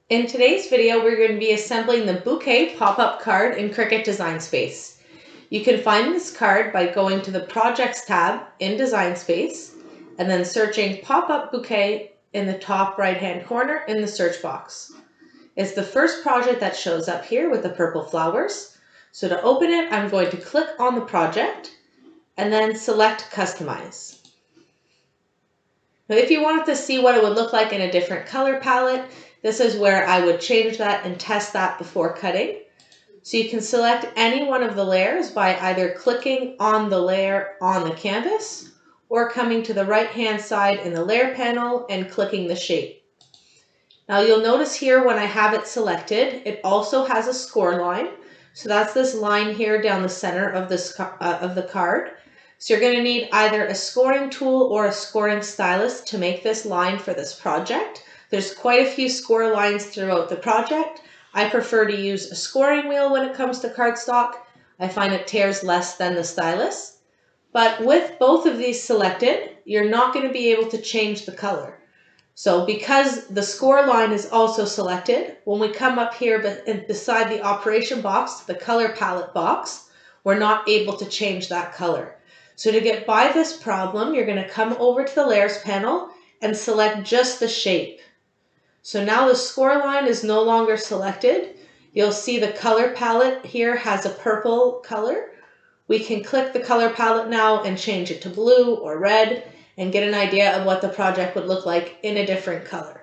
In today's video, we're going to be assembling the bouquet pop-up card in Cricut Design Space. You can find this card by going to the Projects tab in Design Space and then searching pop-up bouquet in the top right-hand corner in the search box. It's the first project that shows up here with the purple flowers. So to open it, I'm going to click on the project and then select Customize. Now, if you wanted to see what it would look like in a different color palette, this is where I would change that and test that before cutting. So you can select any one of the layers by either clicking on the layer on the canvas or coming to the right-hand side in the layer panel and clicking the shape. Now you'll notice here when I have it selected, it also has a score line. So that's this line here down the center of the card. So you're going to need either a scoring tool or a scoring stylus to make this line for this project. There's quite a few score lines throughout the project. I prefer to use a scoring wheel when it comes to cardstock. I find it tears less than the stylus. But with both of these selected, you're not going to be able to change the color. So because the score line is also selected, when we come up here beside the operation box, the color palette box, we're not able to change that color. So to get by this problem, you're going to come over to the layers panel and select just the shape. So now the score line is no longer selected. You'll see the color palette here has a purple color. We can click the color palette now and change it to blue or red and get an idea of what the project would look like in a different color.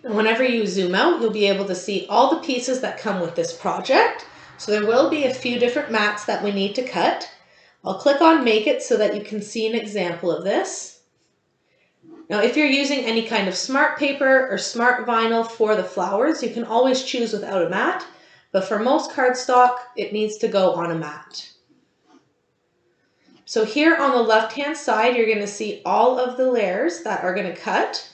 And whenever you zoom out, you'll be able to see all the pieces that come with this project. So there will be a few different mats that we need to cut. I'll click on Make It so that you can see an example of this. Now, if you're using any kind of smart paper or smart vinyl for the flowers, you can always choose without a mat, but for most cardstock, it needs to go on a mat. So here on the left-hand side, you're going to see all of the layers that are going to cut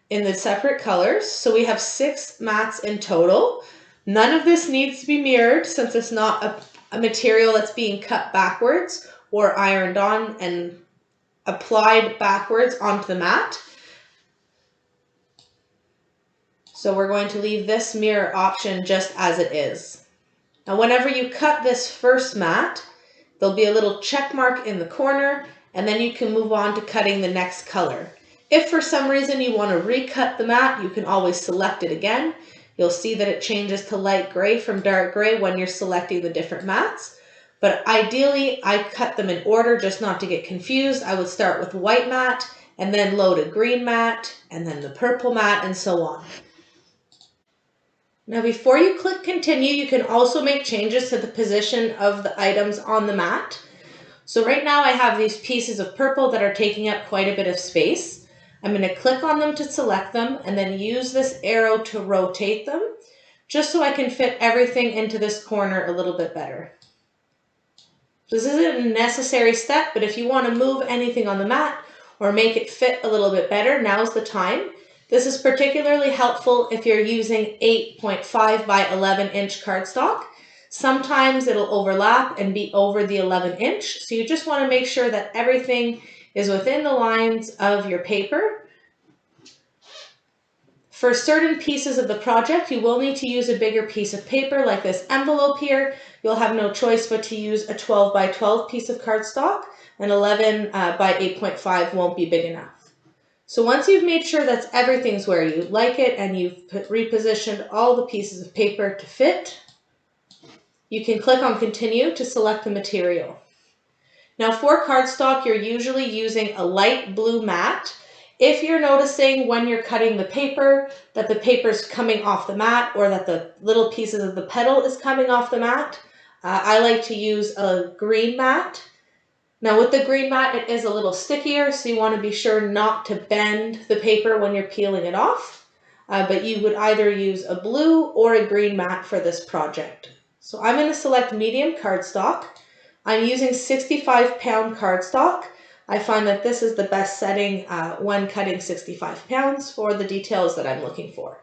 in the separate colors. So we have 6 mats in total. None of this needs to be mirrored since it's not a material that's being cut backwards or ironed on and applied backwards onto the mat. So we're going to leave this mirror option just as it is. Now whenever you cut this first mat, there'll be a little check mark in the corner and then you can move on to cutting the next color. If for some reason you want to recut the mat, you can always select it again. You'll see that it changes to light gray from dark gray when you're selecting the different mats. But ideally, I cut them in order just not to get confused. I would start with white mat and then load a green mat and then the purple mat and so on. Now before you click continue, you can also make changes to the position of the items on the mat. So right now I have these pieces of purple that are taking up quite a bit of space. I'm going to click on them to select them and then use this arrow to rotate them just so I can fit everything into this corner a little bit better. This isn't a necessary step, but if you want to move anything on the mat or make it fit a little bit better, now's the time. This is particularly helpful if you're using 8.5 by 11 inch cardstock. Sometimes it'll overlap and be over the 11 inch, so you just want to make sure that everything is within the lines of your paper. For certain pieces of the project, you will need to use a bigger piece of paper like this envelope here. You'll have no choice but to use a 12 by 12 piece of cardstock. An 11 by 8.5 won't be big enough. So once you've made sure that everything's where you like it and you've repositioned all the pieces of paper to fit, you can click on continue to select the material. Now for cardstock, you're usually using a light blue mat. If you're noticing when you're cutting the paper that the paper's coming off the mat or that the little pieces of the petal is coming off the mat, I like to use a green mat. Now with the green mat, it is a little stickier, so you want to be sure not to bend the paper when you're peeling it off. But you would either use a blue or a green mat for this project. So I'm going to select medium cardstock. I'm using 65-pound cardstock. I find that this is the best setting when cutting 65 pounds for the details that I'm looking for.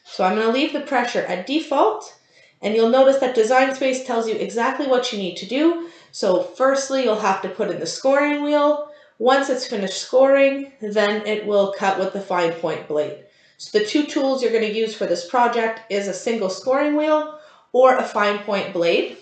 So I'm going to leave the pressure at default, and you'll notice that Design Space tells you exactly what you need to do. So firstly, you'll have to put in the scoring wheel. Once it's finished scoring, then it will cut with the fine point blade. So the two tools you're going to use for this project is a single scoring wheel or a fine point blade,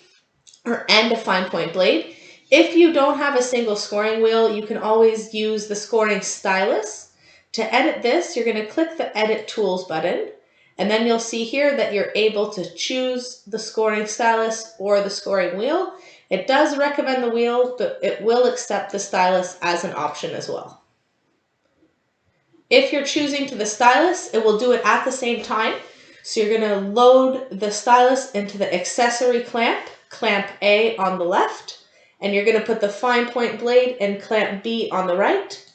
and a fine point blade. If you don't have a single scoring wheel, you can always use the scoring stylus. To edit this, you're going to click the Edit Tools button, and then you'll see here that you're able to choose the scoring stylus or the scoring wheel. It does recommend the wheel, but it will accept the stylus as an option as well. If you're choosing to the stylus, it will do it at the same time. So you're going to load the stylus into the accessory clamp, clamp A on the left, and you're going to put the fine point blade in clamp B on the right.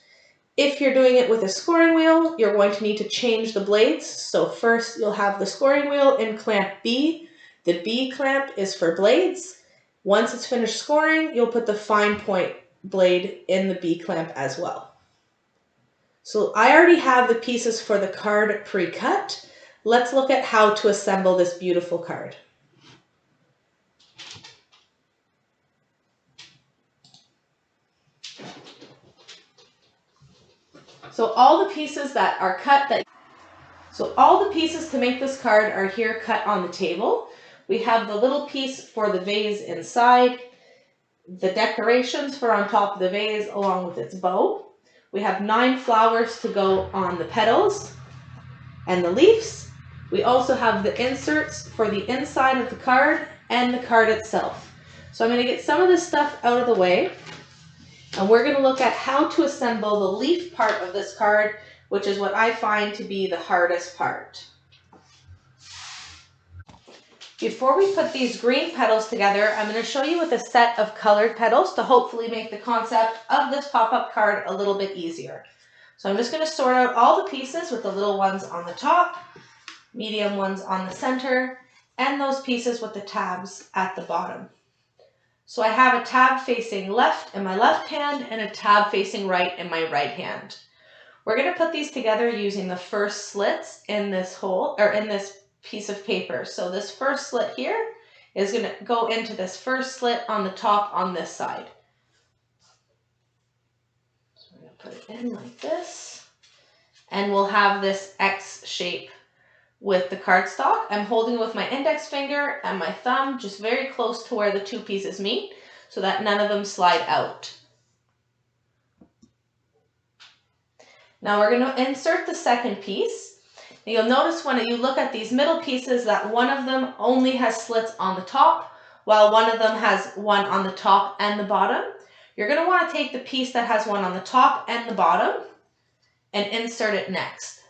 If you're doing it with a scoring wheel, you're going to need to change the blades. So first you'll have the scoring wheel in clamp B. The B clamp is for blades. Once it's finished scoring, you'll put the fine point blade in the B clamp as well. So I already have the pieces for the card pre-cut. Let's look at how to assemble this beautiful card. So all the pieces that are cut, all the pieces to make this card are here cut on the table. We have the little piece for the vase inside, the decorations for on top of the vase along with its bow. We have 9 flowers to go on the petals and the leaves. We also have the inserts for the inside of the card and the card itself. So I'm going to get some of this stuff out of the way, and we're going to look at how to assemble the leaf part of this card, which is what I find to be the hardest part. Before we put these green petals together, I'm going to show you with a set of colored petals to hopefully make the concept of this pop-up card a little bit easier. So I'm just going to sort out all the pieces with the little ones on the top, medium ones on the center, and those pieces with the tabs at the bottom. So I have a tab facing left in my left hand and a tab facing right in my right hand. We're going to put these together using the first slits in this hole, or in this piece of paper. So this first slit here is going to go into this first slit on the top on this side. So we're going to put it in like this, and we'll have this X shape with the cardstock. I'm holding it with my index finger and my thumb just very close to where the two pieces meet so that none of them slide out. Now we're going to insert the second piece. Now you'll notice when you look at these middle pieces that one of them only has slits on the top, while one of them has one on the top and the bottom. You're going to want to take the piece that has one on the top and the bottom and insert it next.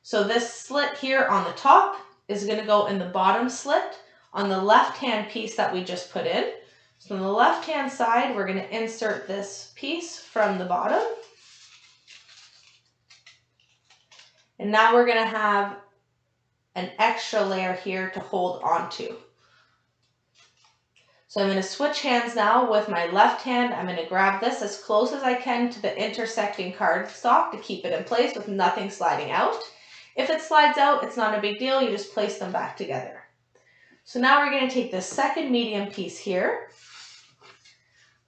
So this slit here on the top is going to go in the bottom slit on the left-hand piece that we just put in. So on the left-hand side, we're going to insert this piece from the bottom. And now we're going to have an extra layer here to hold onto. So I'm going to switch hands now with my left hand. I'm going to grab this as close as I can to the intersecting cardstock to keep it in place with nothing sliding out. If it slides out, it's not a big deal. You just place them back together. So now we're going to take the second medium piece here.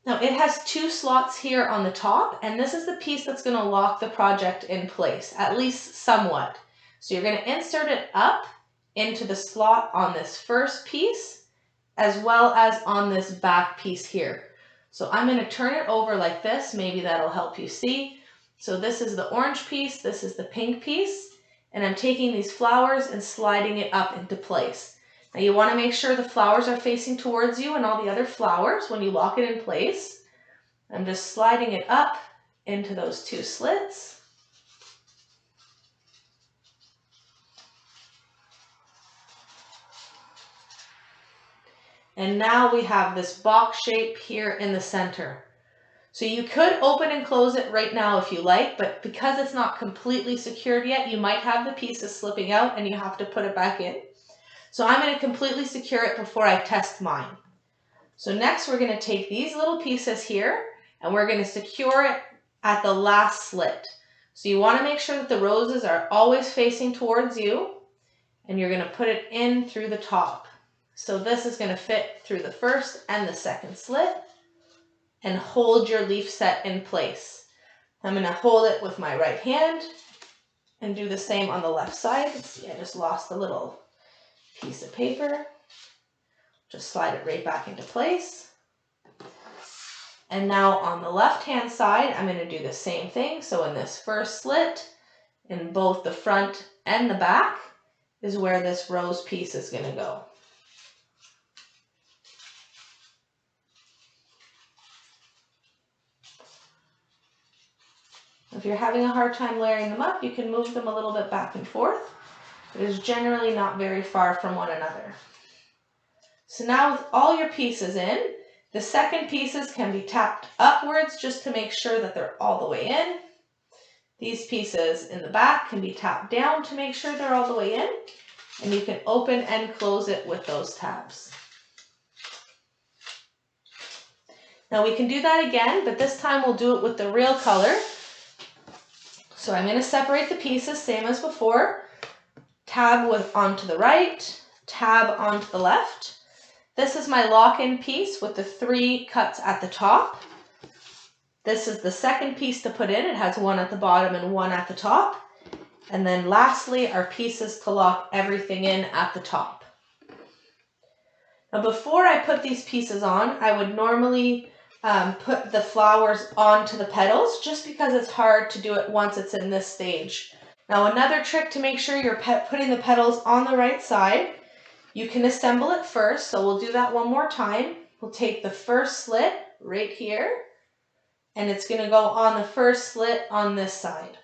Now it has 2 slots here on the top, and this is the piece that's going to lock the project in place, at least somewhat. So you're going to insert it up into the slot on this first piece, as well as on this back piece here. So I'm going to turn it over like this. Maybe that'll help you see. So this is the orange piece, this is the pink piece, and I'm taking these flowers and sliding it up into place. Now you want to make sure the flowers are facing towards you and all the other flowers when you lock it in place. I'm just sliding it up into those 2 slits. And now we have this box shape here in the center. So you could open and close it right now if you like, but because it's not completely secured yet, you might have the pieces slipping out and you have to put it back in. So I'm going to completely secure it before I test mine. So next we're going to take these little pieces here and we're going to secure it at the last slit. So you want to make sure that the roses are always facing towards you, and you're going to put it in through the top. So this is going to fit through the first and the second slit and hold your leaf set in place. I'm going to hold it with my right hand And do the same on the left side. See, I just lost a little piece of paper. Just slide it right back into place. And now on the left-hand side, I'm going to do the same thing. So in this first slit, in both the front and the back, is where this rose piece is going to go. If you're having a hard time layering them up, you can move them a little bit back and forth. It is generally not very far from one another. So now with all your pieces in, the second pieces can be tapped upwards just to make sure that they're all the way in. These pieces in the back can be tapped down to make sure they're all the way in. And you can open and close it with those tabs. Now we can do that again, but this time we'll do it with the real color. So I'm going to separate the pieces, same as before. Tab onto the right, tab onto the left. This is my lock-in piece with the 3 cuts at the top. This is the second piece to put in. It has 1 at the bottom and 1 at the top. And then lastly, our pieces to lock everything in at the top. Now before I put these pieces on, I would normally put the flowers onto the petals just because it's hard to do it once it's in this stage. Now another trick to make sure you're putting the petals on the right side, you can assemble it first, so we'll do that one more time. We'll take the first slit right here, and it's going to go on the first slit on this side.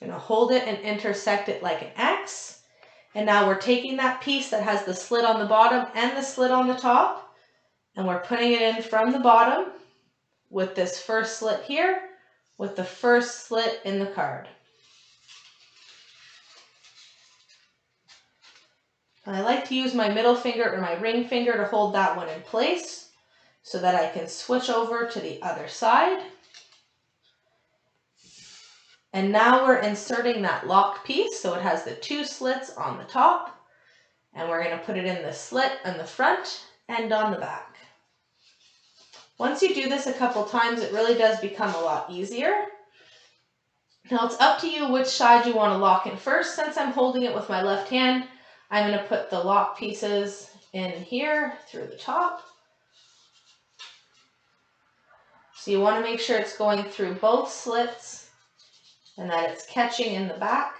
I'm going to hold it and intersect it like an X. And now we're taking that piece that has the slit on the bottom and the slit on the top, and we're putting it in from the bottom with this first slit here, with the first slit in the card. And I like to use my middle finger or my ring finger to hold that one in place so that I can switch over to the other side. And now we're inserting that lock piece, so it has the 2 slits on the top, and we're going to put it in the slit on the front and on the back. Once you do this a couple times, it really does become a lot easier. Now it's up to you which side you want to lock in first. Since I'm holding it with my left hand, I'm going to put the lock pieces in here through the top. So you want to make sure it's going through both slits and that it's catching in the back.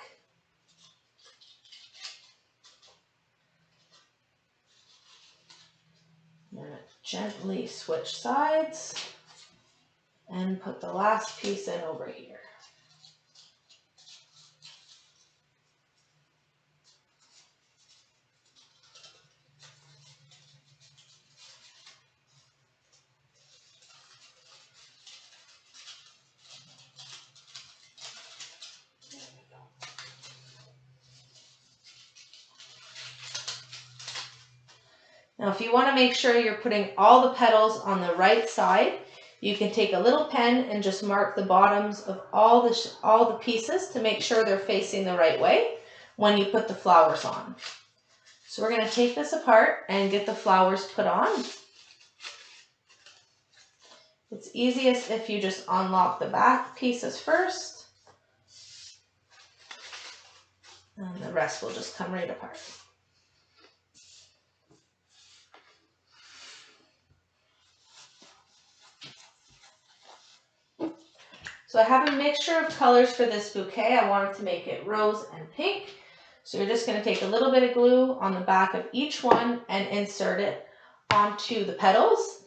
I'm going to gently switch sides and put the last piece in over here. Now, if you want to make sure you're putting all the petals on the right side, you can take a little pen and just mark the bottoms of all the pieces to make sure they're facing the right way when you put the flowers on. So we're going to take this apart and get the flowers put on. It's easiest if you just unlock the back pieces first, and the rest will just come right apart. So I have a mixture of colors for this bouquet. I wanted to make it rose and pink. So you're just going to take a little bit of glue on the back of each one and insert it onto the petals.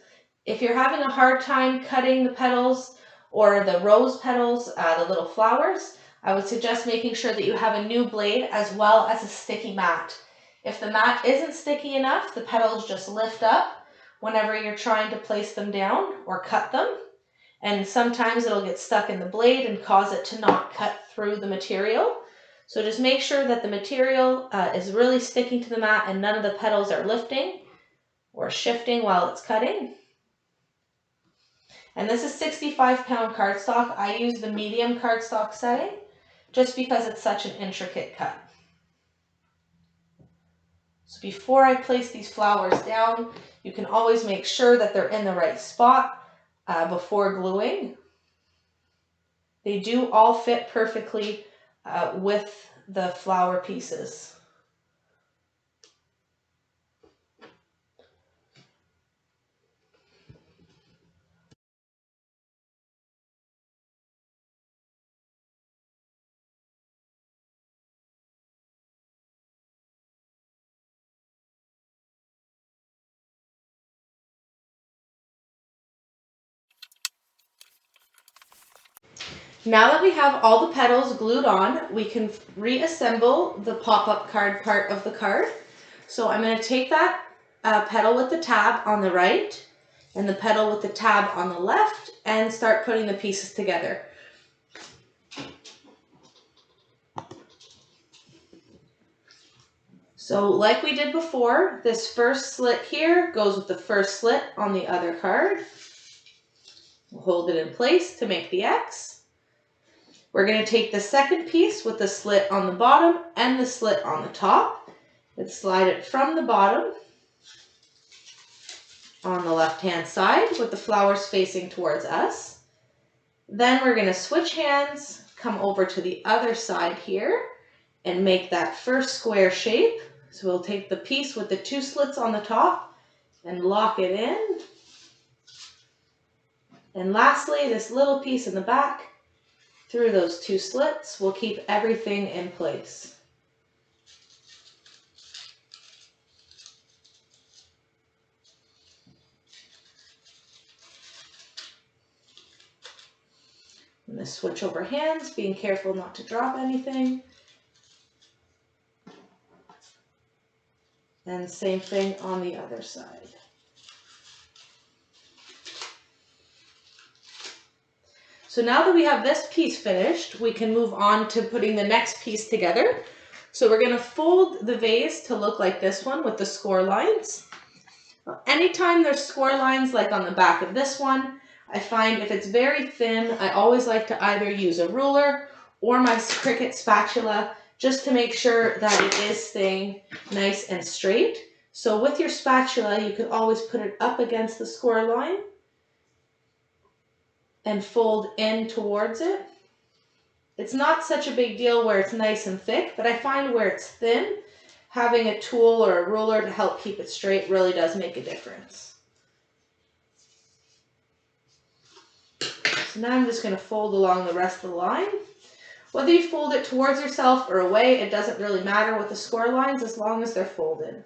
If you're having a hard time cutting the petals or the rose petals, the little flowers, I would suggest making sure that you have a new blade as well as a sticky mat. If the mat isn't sticky enough, the petals just lift up whenever you're trying to place them down or cut them. And sometimes it'll get stuck in the blade and cause it to not cut through the material. So just make sure that the material is really sticking to the mat and none of the petals are lifting or shifting while it's cutting. And this is 65-pound cardstock. I use the medium cardstock setting just because it's such an intricate cut. So before I place these flowers down, you can always make sure that they're in the right spot before gluing. They do all fit perfectly with the flower pieces. Now that we have all the petals glued on, we can reassemble the pop-up card part of the card. So I'm going to take that petal with the tab on the right and the petal with the tab on the left and start putting the pieces together. So like we did before, this first slit here goes with the first slit on the other card. We'll hold it in place to make the X. We're going to take the second piece with the slit on the bottom and the slit on the top and slide it from the bottom on the left-hand side with the flowers facing towards us. Then we're going to switch hands, come over to the other side here and make that first square shape. So we'll take the piece with the two slits on the top and lock it in. And lastly, this little piece in the back, through those two slits, will keep everything in place. I'm going to switch over hands, being careful not to drop anything. And same thing on the other side. So now that we have this piece finished, we can move on to putting the next piece together. So we're going to fold the vase to look like this one with the score lines. Anytime there's score lines, like on the back of this one, I find if it's very thin, I always like to either use a ruler or my Cricut spatula just to make sure that it is staying nice and straight. So with your spatula, you can always put it up against the score line and fold in towards it. It's not such a big deal where it's nice and thick, but I find where it's thin, having a tool or a ruler to help keep it straight really does make a difference. So now I'm just going to fold along the rest of the line. Whether you fold it towards yourself or away, it doesn't really matter with the score lines as long as they're folded.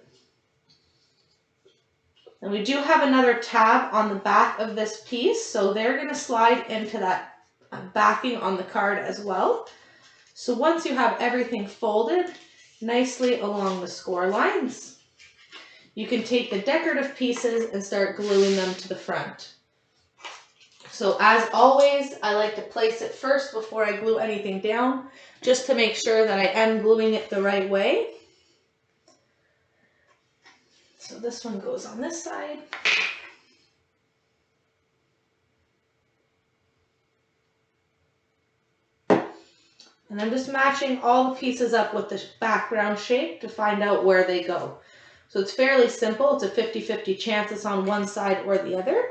And we do have another tab on the back of this piece, so they're going to slide into that backing on the card as well. So once you have everything folded nicely along the score lines, you can take the decorative pieces and start gluing them to the front. So as always, I like to place it first before I glue anything down, just to make sure that I am gluing it the right way. So this one goes on this side. And I'm just matching all the pieces up with the background shape to find out where they go. So it's fairly simple. It's a 50-50 chance it's on one side or the other.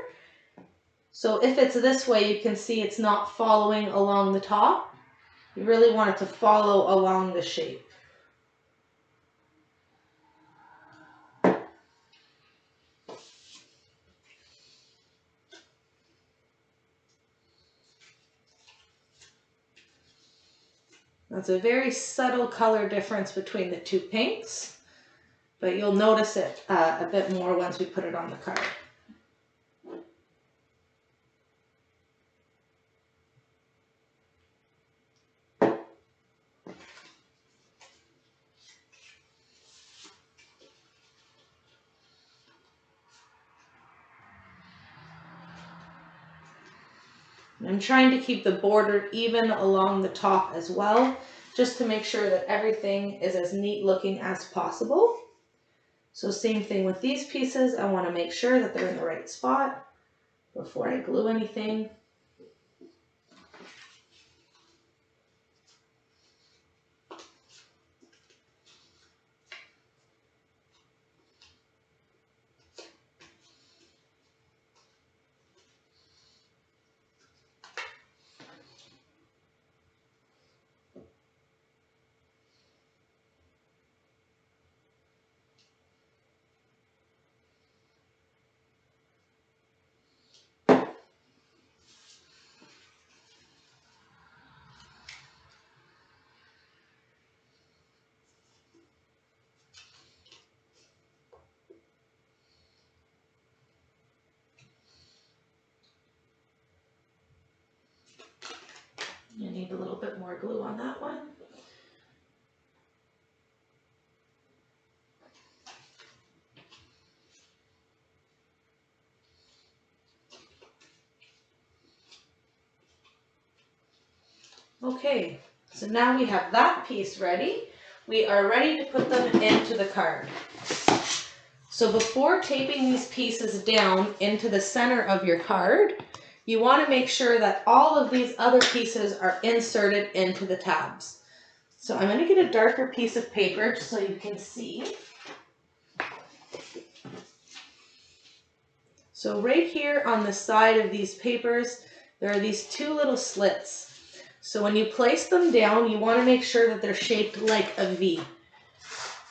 So if it's this way, you can see it's not following along the top. You really want it to follow along the shape. That's a very subtle color difference between the two pinks, but you'll notice it a bit more once we put it on the card. I'm trying to keep the border even along the top as well, just to make sure that everything is as neat looking as possible. So same thing with these pieces. I want to make sure that they're in the right spot before I glue anything. need a little bit more glue on that one. Okay, so now we have that piece ready. We are ready to put them into the card. So before taping these pieces down into the center of your card, you want to make sure that all of these other pieces are inserted into the tabs. So I'm going to get a darker piece of paper just so you can see. So right here on the side of these papers, there are these two little slits. So when you place them down, you want to make sure that they're shaped like a V.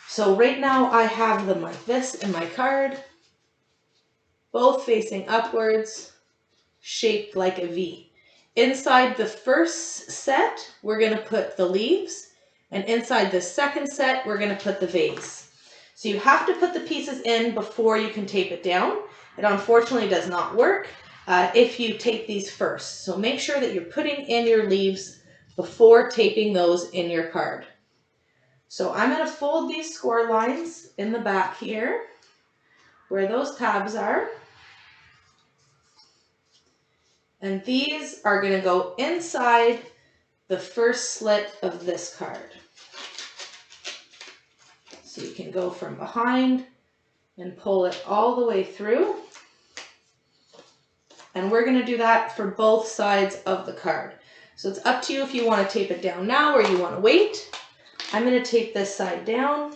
So right now I have them like this in my card, both facing upwards, shaped like a V. Inside the first set, we're going to put the leaves, and inside the second set, we're going to put the vase. So you have to put the pieces in before you can tape it down. It unfortunately does not work if you tape these first. So make sure that you're putting in your leaves before taping those in your card. So I'm going to fold these score lines in the back here where those tabs are. And these are going to go inside the first slit of this card. So you can go from behind and pull it all the way through. And we're going to do that for both sides of the card. So it's up to you if you want to tape it down now or you want to wait. I'm going to tape this side down.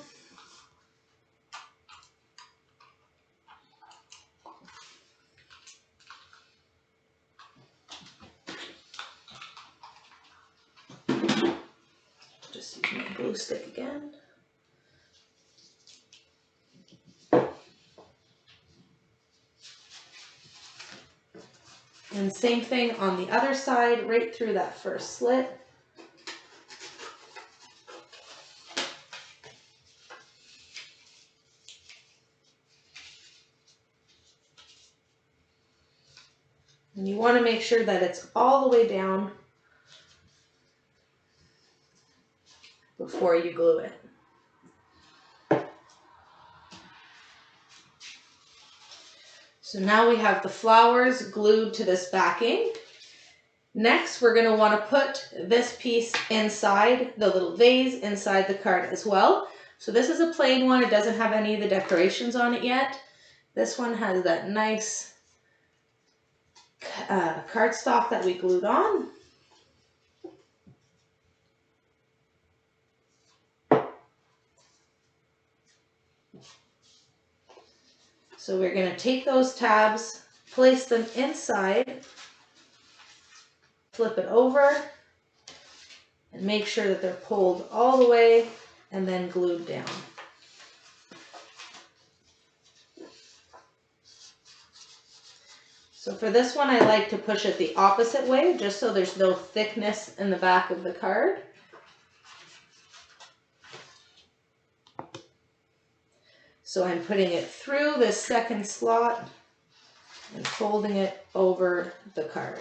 Just use my glue stick again. And same thing on the other side, right through that first slit. And you want to make sure that it's all the way down before you glue it. So now we have the flowers glued to this backing. Next, we're going to want to put this piece inside, the little vase inside the card as well. So this is a plain one. It doesn't have any of the decorations on it yet. This one has that nice cardstock that we glued on. So we're going to take those tabs, place them inside, flip it over, and make sure that they're pulled all the way and then glued down. So for this one, I like to push it the opposite way, just so there's no thickness in the back of the card. So I'm putting it through this second slot and folding it over the card.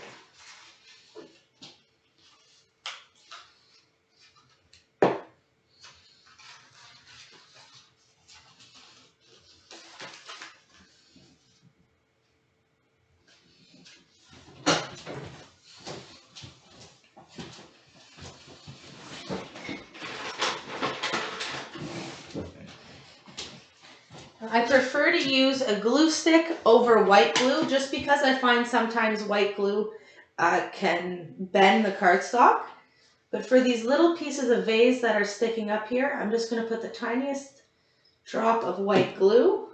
I prefer to use a glue stick over white glue just because I find sometimes white glue can bend the cardstock. But for these little pieces of vase that are sticking up here, I'm just going to put the tiniest drop of white glue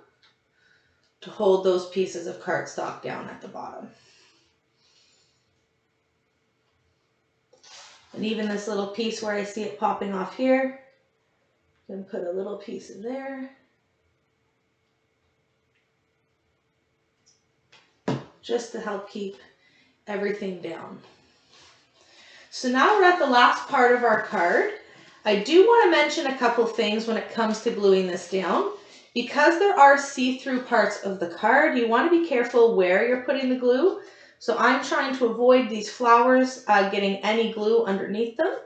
to hold those pieces of cardstock down at the bottom. And even this little piece where I see it popping off here, I'm going to put a little piece in there. Just to help keep everything down. So now we're at the last part of our card. I do want to mention a couple things when it comes to gluing this down. Because there are see-through parts of the card, you want to be careful where you're putting the glue. So I'm trying to avoid these flowers getting any glue underneath them.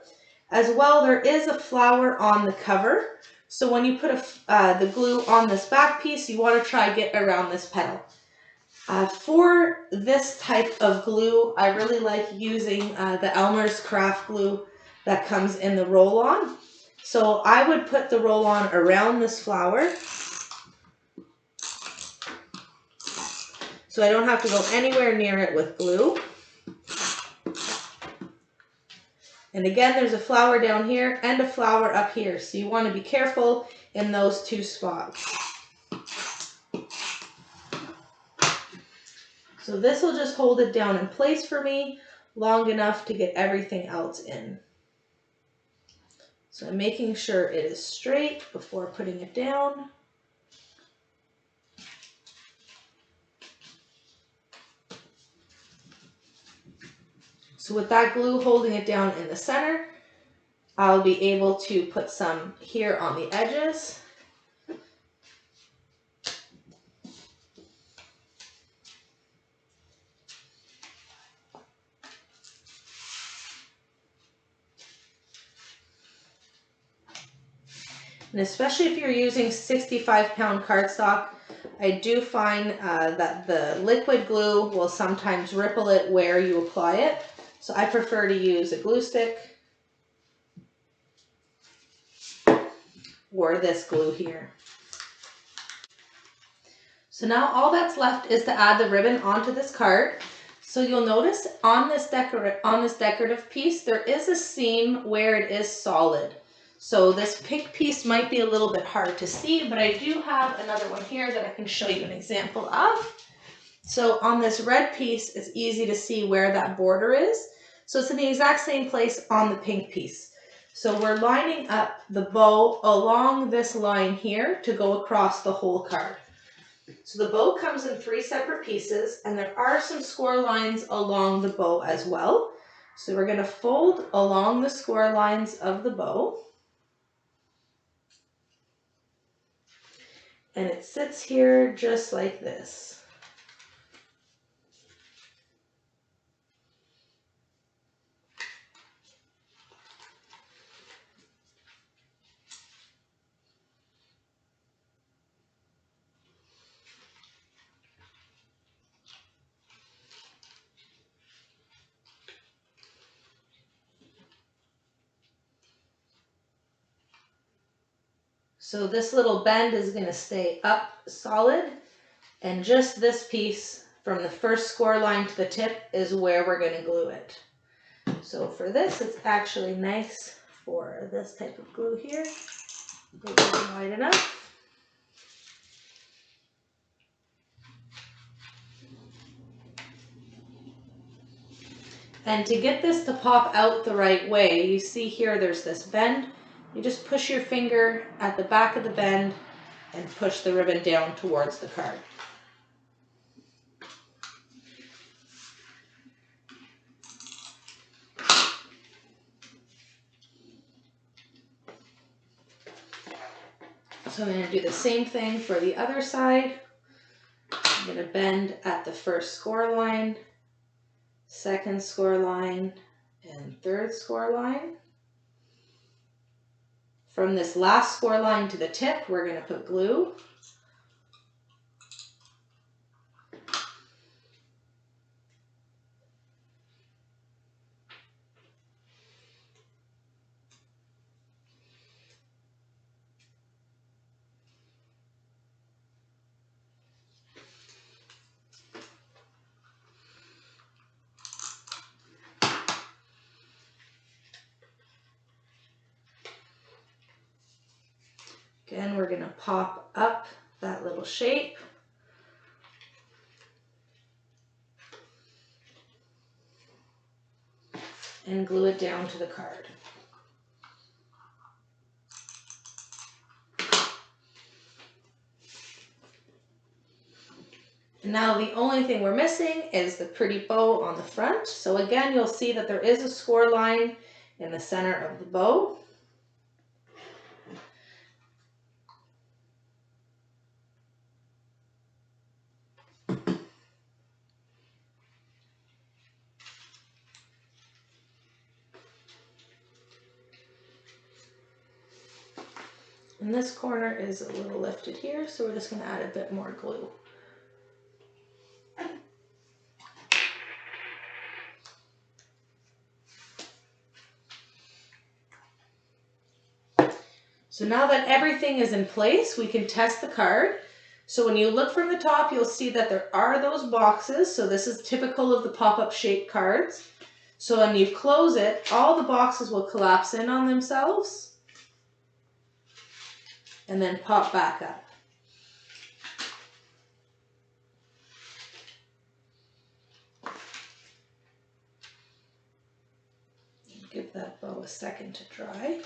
As well, there is a flower on the cover. So when you put the glue on this back piece, you want to try get around this petal. For this type of glue, I really like using the Elmer's craft glue that comes in the roll-on. So I would put the roll-on around this flower, so I don't have to go anywhere near it with glue. And again, there's a flower down here and a flower up here, so you want to be careful in those two spots. So this will just hold it down in place for me long enough to get everything else in. So I'm making sure it is straight before putting it down. So with that glue holding it down in the center, I'll be able to put some here on the edges. And especially if you're using 65-pound cardstock, I do find that the liquid glue will sometimes ripple it where you apply it. So I prefer to use a glue stick or this glue here. So now all that's left is to add the ribbon onto this card. So you'll notice on this decorative piece, there is a seam where it is solid. So this pink piece might be a little bit hard to see, but I do have another one here that I can show you an example of. So on this red piece, it's easy to see where that border is. So it's in the exact same place on the pink piece. So we're lining up the bow along this line here to go across the whole card. So the bow comes in 3 separate pieces, and there are some score lines along the bow as well. So we're going to fold along the score lines of the bow. And it sits here just like this. So this little bend is going to stay up solid, and just this piece from the first score line to the tip is where we're going to glue it. So for this, it's actually nice for this type of glue here. Make it wide enough. And to get this to pop out the right way, you see here there's this bend. You just push your finger at the back of the bend and push the ribbon down towards the card. So I'm going to do the same thing for the other side. I'm going to bend at the first score line, second score line, and third score line. From this last score line to the tip, we're going to put glue. Again, we're going to pop up that little shape. And glue it down to the card. And now the only thing we're missing is the pretty bow on the front. So again, you'll see that there is a score line in the center of the bow. And this corner is a little lifted here, so we're just going to add a bit more glue. So now that everything is in place, we can test the card. So when you look from the top, you'll see that there are those boxes. So this is typical of the pop-up shape cards. So when you close it, all the boxes will collapse in on themselves and then pop back up. Give that bow a second to dry.